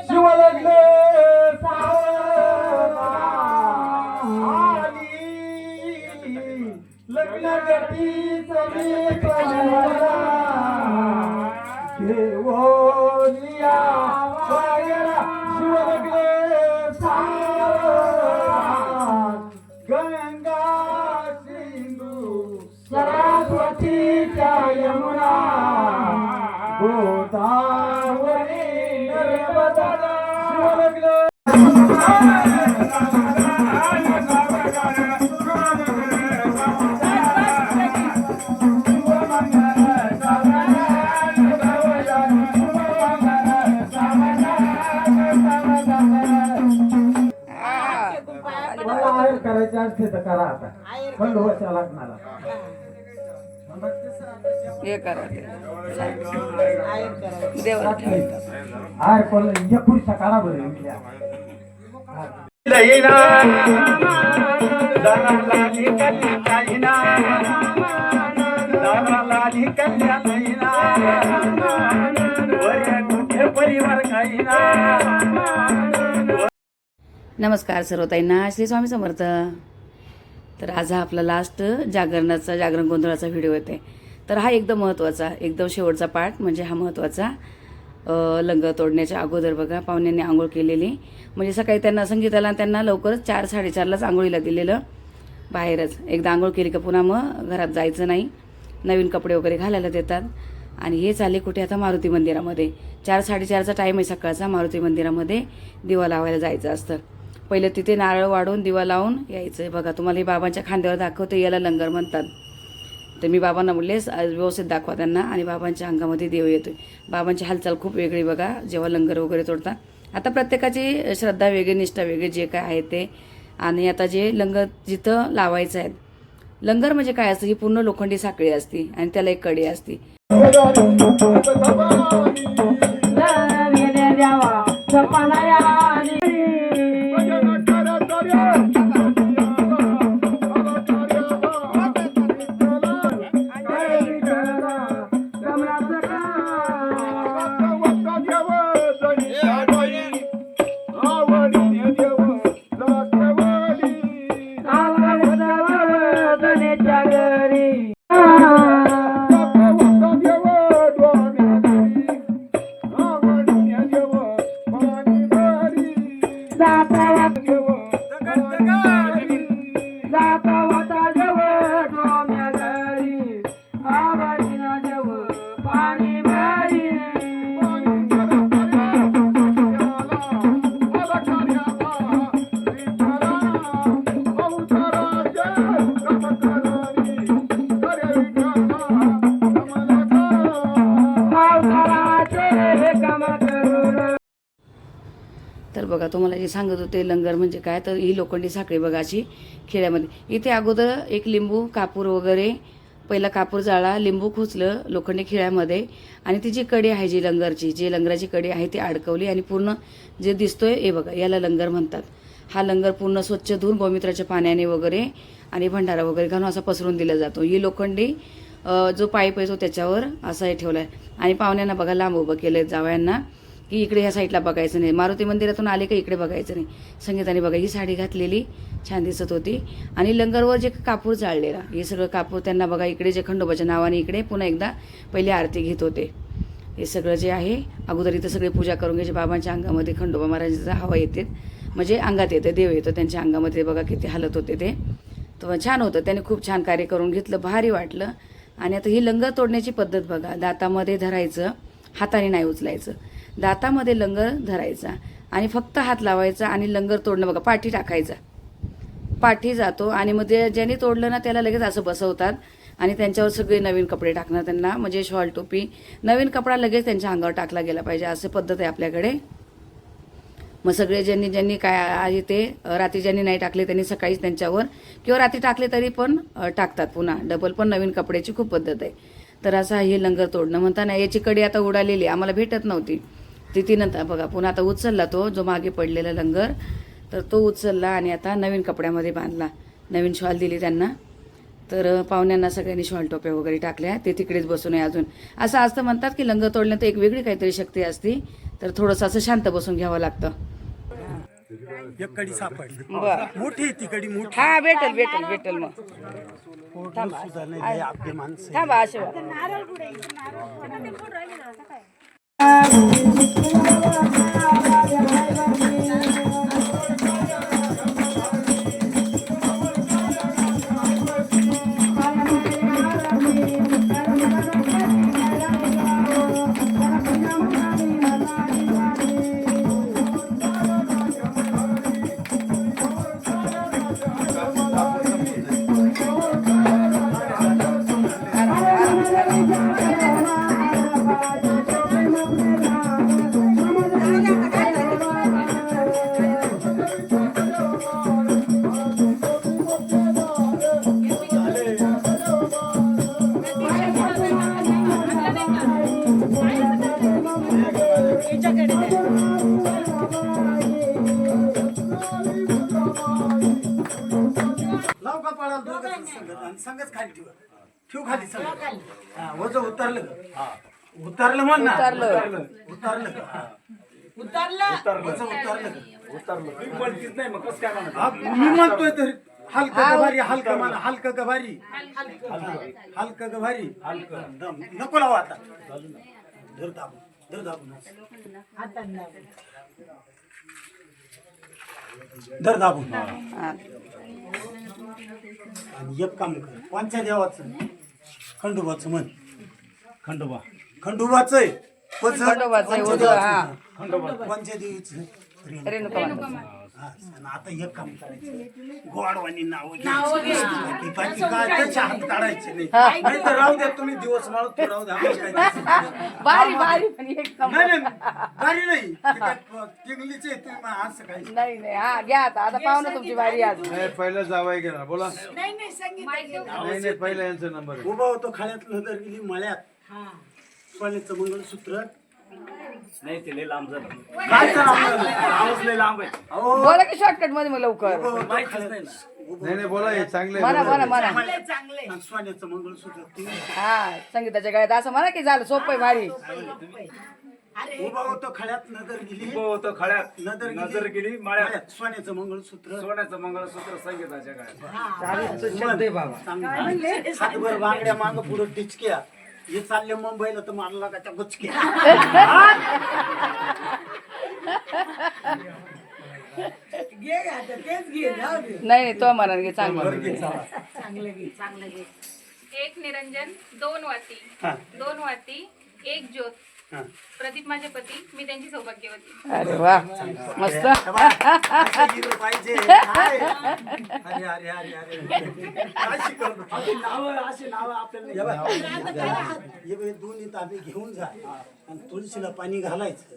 शिवलग्न लग्न गती देवोलिया शिवलग्न गंगा सिंधू सरस्वती यमुना गोदावरी नर्मदा शिवलग्न करायचे असते तर करा आता खंड वर्षा लागणार हे करा देवा आय पण या खुर्च्या काढा बरं नमस्कार सर्व ताईंना, श्री स्वामी समर्थ. तर आज हा आपला लास्ट जागरण गोंधळाचा व्हिडिओ येते. तर हा एकदम महत्त्वाचा, एकदम शेवटचा पार्ट म्हणजे हा महत्त्वाचा. लंगर तोडण्याच्या अगोदर बघा पाहुण्यांनी आंघोळ केलेली, म्हणजे सकाळी त्यांना संगीताला त्यांना लवकरच 4-4:30लाच आंघोळीला दिलेलं बाहेरच. एकदा आंघोळ केली का पुन्हा मग घरात जायचं नाही, नवीन कपडे वगैरे घालायला देतात. आणि हे चालले कुठे आता मारुती मंदिरामध्ये. 4-4:30चा टाईम आहे सकाळचा. मारुती मंदिरामध्ये दिवा लावायला जायचं असतं. पहिले तिथे नारळ वाढून दिवा लावून यायचं आहे. बघा तुम्हाला हे बाबांच्या खांद्यावर दाखवते, याला लंगर म्हणतात. तर मी बाबांना म्हणले व्यवस्थित दाखवा त्यांना. आणि बाबांच्या अंगामध्ये देव येतोय. बाबांची हालचाल खूप वेगळी बघा जेव्हा लंगर वगैरे तोडतात. आता प्रत्येकाची श्रद्धा वेगळी, निष्ठा वेगळी, जे काय आहे ते. आणि आता जे लंगर जिथं लावायचं आहे, लंगर म्हणजे काय असतं, ही पूर्ण लोखंडी साखळी असते आणि त्याला एक कडी असते. तर बघा तुम्हाला जे सांगत होते लंगर म्हणजे काय, तर ही लोखंडी साखळी बघा अशी खेड्यामध्ये. इथे अगोदर एक लिंबू कापूर वगैरे, पहिला कापूर जाळा, लिंबू खोचलं लोखंडी खिळ्यामध्ये. आणि ती जी कडी आहे जी लंगरची, जी लंगराची कडी आहे ती अडकवली. आणि पूर्ण जे दिसतोय हे बघा, याला लंगर म्हणतात. हा लंगर पूर्ण स्वच्छ धुवून गोमित्राच्या पाण्याने वगैरे आणि भंडारा वगैरे घालून असा पसरून दिला जातो. ही लोखंडी जो पाईप आहे तो त्याच्यावर असा हे ठेवला आहे. आणि पाहुण्यांना बघा लांब उभं केलं आहे जावयांना, की इकडे ह्या साईडला बघायचं नाही. मारुती मंदिरातून आले का इकडे बघायचं नाही. संगीताने बघा ही साडी घातलेली छान दिसत होती. आणि लंगरवर जे कापूर जाळलेला, हे सगळं कापूर त्यांना बघा इकडे जे खंडोबाच्या नावाने इकडे पुन्हा एकदा पहिली आरती घेत होते. हे सगळं जे आहे अगोदर इथं सगळे पूजा करून घ्यायचे. बाबांच्या अंगामध्ये खंडोबा महाराजांचा हवा येते, म्हणजे अंगात येते, देव येतो त्यांच्या अंगामध्ये. बघा किती हालत होते ते. तर छान होतं, त्याने खूप छान कार्य करून घेतलं, भारी वाटलं. आणि आता ही लंगर तोडण्याची पद्धत बघा, दातामध्ये धरायचं, हाताने नाही उचलायचं, दातामध्ये लंगर धरायचा आणि फक्त हात लावायचा आणि लंगर तोडणं बघा, पाठी टाकायचा, पाठी जातो. आणि मग ज्यांनी तोडलं ना त्याला लगेच असं बसवतात आणि त्यांच्यावर सगळे नवीन कपडे टाकणार त्यांना, म्हणजे शॉल टोपी नवीन कपडा लगेच त्यांच्या अंगावर टाकला गेला पाहिजे, असं पद्धत आहे आपल्याकडे. मग सगळे ज्यांनी काय आहे ते रात्री ज्यांनी नाही टाकले त्यांनी सकाळीच त्यांच्यावर, किंवा रात्री टाकले तरी पण टाकतात पुन्हा डबल, पण नवीन कपड्याची खूप पद्धत आहे. तर असं हे लंगर तोडणं म्हणताना याची कडी आता उडालेली, आम्हाला भेटत नव्हती ती नंतर बघा पुन्हा आता उचलला तो जो मागे पडलेला लंगर, तर तो उचलला आणि आता नवीन कपड्यामध्ये बांधला, नवीन शॉल दिली त्यांना. तर पाहुण्यांना सगळ्यांनी शॉल टोप्या वगैरे टाकल्या, ते तिकडेच बसून आहे अजून. असं असतं म्हणतात की लंगर तोडण्यात एक वेगळी काहीतरी शक्ती असते, तर थोडंसं असं शांत बसून घ्यावं लागतं. एक कडी सापडली मोठी आहे ती कडी मोठी. हा भेटेल मग. सुद्धा नाही आपले माणसं थांबा आशीर्वाद. लाव का पळाल दोघं संगत आणि संगच खाली ठेव खाली संगत. हा वजन उतरलं का? उतरलं म्हण ना. उतरलं का? वजन उतरलं का? मी म्हणतोय तर हलकं गभारी, हलकं मला, हलकं गभारी, हलकं गभारी, हलकं दम नको लावा आता. धर दाबून धर दाबून. आणि एक काम कर, कोणत्या देवाचं? खंडोबाचं म्हण. खंडोबाचं आहे. कोणत्या देवीचं? हा, आता एक काम करायचं, गोडवानी नाव घ्यायची, बाकी काय त्याच्या हात काढायचे नाही तर राहू द्या तुम्ही दिवस माळत राहू द्या. बारी पण एकदम नाही बारी नाही, टिंगलीचे तुम्ही असं काही नाही. हा घ्या आता पाहू ना तुमची बारी आज. पहिलं जावाय गेला बोला. नाही पहिला यांचा नंबर आहे. उभा होतो खाण्यात नजर गेली मळ्यात, सोन्याचं मंगळसूत्र नाही ते लय लांब झालं. काय आवाज लय लांब आहे. बोला की शॉर्टकट मध्ये मग लवकर. नाही बोला हे चांगले म्हणा. सोन्याचं मंगळसूत्र ते हा संगीताच्या गळ्यात असं म्हणा की झालं सोपं भारी. उभा होतो खळ्यात नजर गेली, उभं होतं खळ्यात नजर गेली माळ्यात, सोन्याचं मंगळसूत्र सोन्याचं मंगळसूत्र संगीताच्या गळ्यात. हातभर बांगड्या माग पुढं टिचक्या, हे चालले मुंबईला तर मारला का त्या गुचक्या. नाही तो म्हणा घे चांगलं. एक निरंजन, दोन वाती, एक ज्योत. प्रदीप माझे पती, मी त्यांची सौभाग्यवती. अरे वा मस्त. पाहिजे अरे अरे अरे अरे काय शिकवतो नाव, असे नाव आपल्याला. हे दोन्ही ताबे घेऊन जा आणि तुळशीला पाणी घालायचं,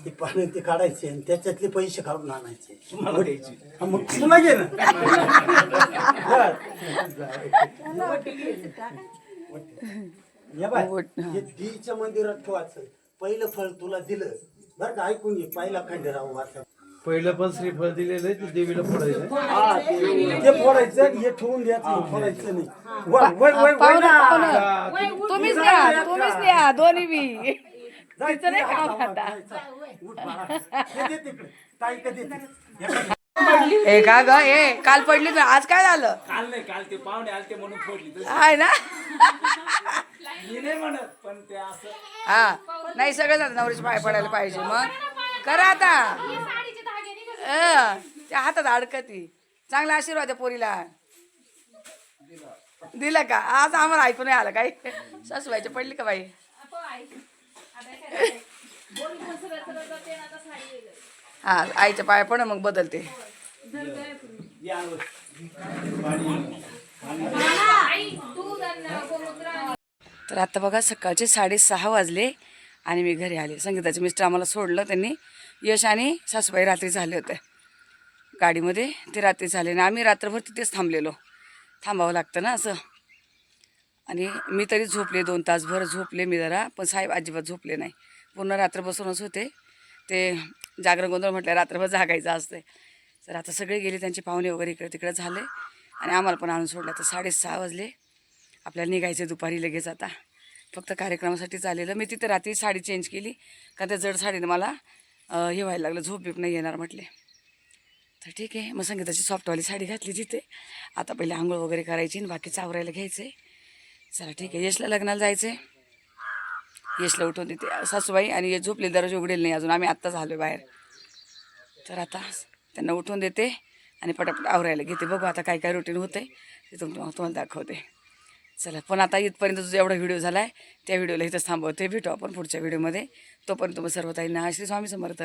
ते पाणी ते काढायचे आणि त्याच्यातले पैसे काढून आणायचे. मग तुला घे ना. या बाय, हे देवीच्या मंदिरात ठेवायचं. पहिलं फळ तुला दिलं बरं का, ऐकून घे. पहिला खंडेराव वाचा, पहिलं पण श्रीफळ दिलेलं आहे ते देवीला फोडायचं हा, ते फोडायचं आणि हे ठेवून द्यायचं हे फोडायचं नाही वय वय वय वय पाहुणं ना. पाहुणं तुम्हीच न्या दोन्ही बी जाय, तिचं नाही तिला काम हात लावा, आता. जायचं. उठ बाळा. हे दे तिकडे. ताई कधी येते? हे का ग ए काल पडली तर आज काय झालं काल नाही काल ते पाहुणे आलते म्हणून फोडली तशी. आहे ना मी नाही म्हणत पण ते असं हा नाही सगळं जात नवरीचे पाय पडायला पाहिजे मग करा आता त्या हातात अडकती चांगला आशीर्वाद आहे पोरीला दिलं का आज आम्हाला ऐकू नाही आलं काय सासूबाईची पडली का बाई हा आईच्या पाया पड मग बदलते तर आता बघा सकाळचे 6:30 वाजले आणि मी घरी आले संगीताचे मिस्टर आम्हाला सोडलं त्यांनी यश आणि सासूबाई रात्री झाले होते गाडीमध्ये ते रात्री झाले आणि आम्ही रात्रभर तिथेच थांबलेलो थांबावं लागतं ना असं आणि मी तरी झोपले 2 तासभर झोपले मी जरा पण साहेब अजिबात झोपले नाही पूर्ण रात्र बसूनच होते ते जागरण गोंधळ म्हटलं रात्रभर जागायचं असते तर आता सगळे गेले त्यांचे पाहुणे वगैरे इकडे तिकडे झाले आणि आम्हाला पण आणून सोडलं तर 6:30 वाजले आपल्याला निघायचे दुपारी लगेच आता फक्त कार्यक्रमासाठी चाललेलं मी तिथे रात्री साडी चेंज केली का त्या जड साडीने मला हे व्हायला लागलं झोप बीप नाही येणार म्हटले तर ठीक आहे मग संगीताची सॉफ्टवाली साडी घातली तिथे आता पहिले आंघोळ वगैरे करायची आणि बाकीचं आवरायला घ्यायचं आहे चला ठीक आहे यशला लग्नाला जायचं आहे यशला उठवून देते सासूबाई आणि यश झोपले दरवाजे उघडेल नाही अजून आम्ही आत्ताच आलो बाहेर तर आता त्यांना उठवून देते आणि पटापट आवरायला घेते बघू आता काय काय रुटीन होतं आहे ते तुम्हाला दाखवते चला पण आता इथपर्यंत जो एवढा व्हिडिओ झाला आहे त्या व्हिडिओला इथंच थांबवते भेटू आपण पुढच्या व्हिडिओमध्ये तोपर्यंत तुम्ही सर्व ताईंना श्री स्वामी समर्थ